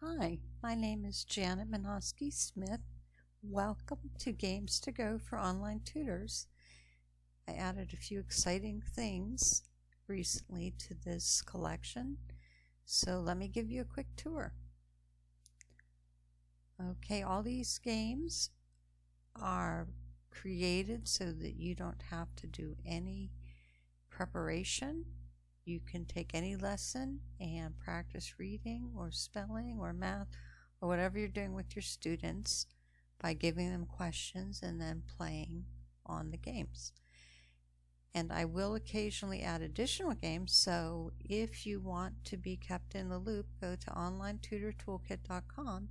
Hi, my name is Janet Minoski Smith. Welcome to Games to Go for Online Tutors. I added a few exciting things recently to this collection, so let me give you a quick tour. Okay, all these games are created so that you don't have to do any preparation. You can take any lesson and practice reading or spelling or math or whatever you're doing with your students by giving them questions and then playing on the games. And I will occasionally add additional games, so if you want to be kept in the loop, go to onlinetutortoolkit.com,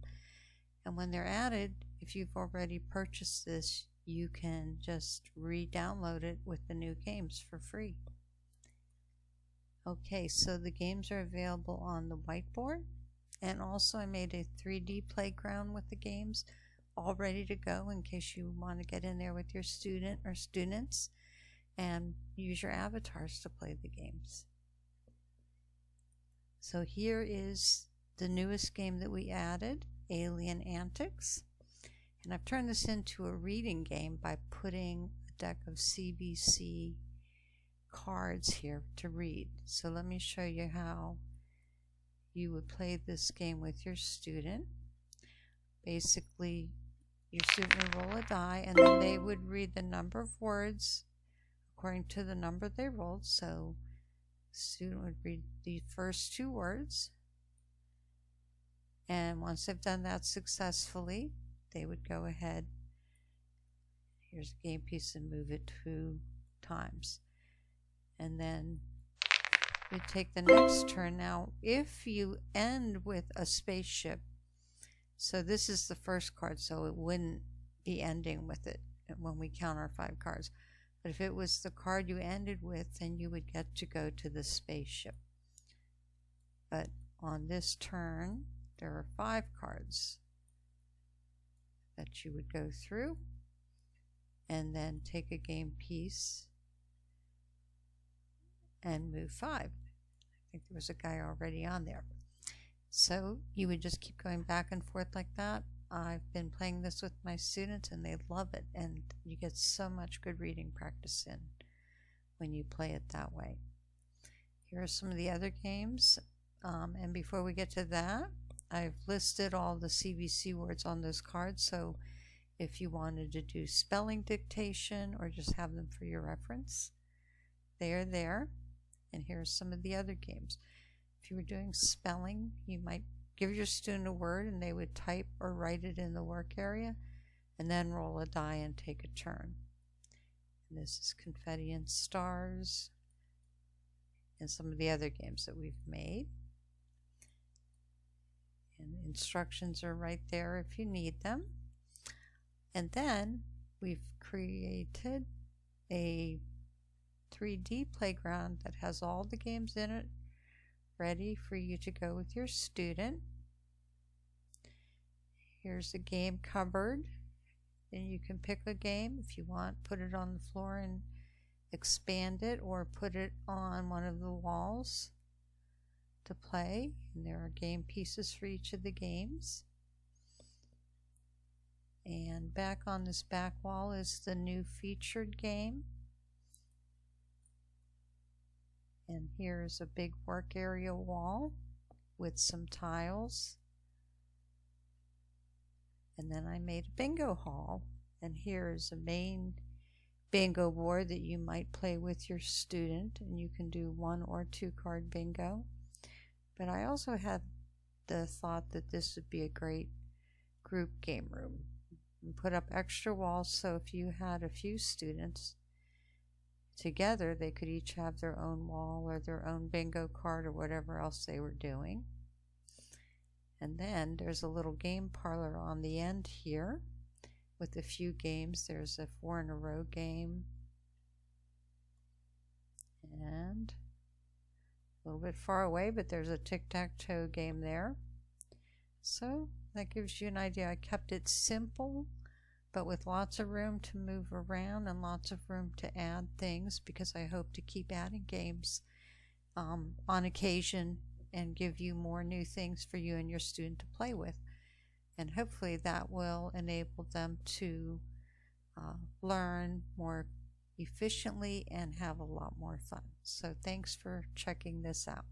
and when they're added, if you've already purchased this, you can just re-download it with the new games for free. Okay, so the games are available on the whiteboard, and also I made a 3D playground with the games all ready to go in case you want to get in there with your student or students and use your avatars to play the games. So here is the newest game that we added, Alien Antics, and I've turned this into a reading game by putting a deck of CBC cards here to read. So let me show you how you would play this game with your student. Basically, your student would roll a die and then they would read the number of words according to the number they rolled. So the student would read the first two words, and once they've done that successfully, they would go ahead, here's a game piece, and move it 2 times. And then you take the next turn. Now, if you end with a spaceship, so this is the first card, so it wouldn't be ending with it when we count our 5 cards. But if it was the card you ended with, then you would get to go to the spaceship. But on this turn, there are 5 cards that you would go through, and then take a game piece and move 5. I think there was a guy already on there. So you would just keep going back and forth like that. I've been playing this with my students and they love it, and you get so much good reading practice in when you play it that way. Here are some of the other games, and before we get to that, I've listed all the CBC words on those cards, so if you wanted to do spelling dictation or just have them for your reference, they are there. And here's some of the other games. If you were doing spelling, you might give your student a word and they would type or write it in the work area and then roll a die and take a turn. And this is Confetti and Stars and some of the other games that we've made. And instructions are right there if you need them. And then we've created a 3D playground that has all the games in it ready for you to go with your student. Here's a game cupboard, and you can pick a game if you want, put it on the floor and expand it, or put it on one of the walls to play, and there are game pieces for each of the games. And back on this back wall is the new featured game. And here's a big work area wall with some tiles. And then I made a bingo hall. And here's a main bingo board that you might play with your student. And you can do 1 or 2 card bingo. But I also had the thought that this would be a great group game room. And put up extra walls so if you had a few students together, they could each have their own wall or their own bingo card or whatever else they were doing. And then there's a little game parlor on the end here with a few games. There's a 4 in a row game and a little bit far away, but there's a tic-tac-toe game there. So that gives you an idea. I kept it simple, but with lots of room to move around and lots of room to add things, because I hope to keep adding games on occasion and give you more new things for you and your student to play with. And hopefully that will enable them to learn more efficiently and have a lot more fun. So thanks for checking this out.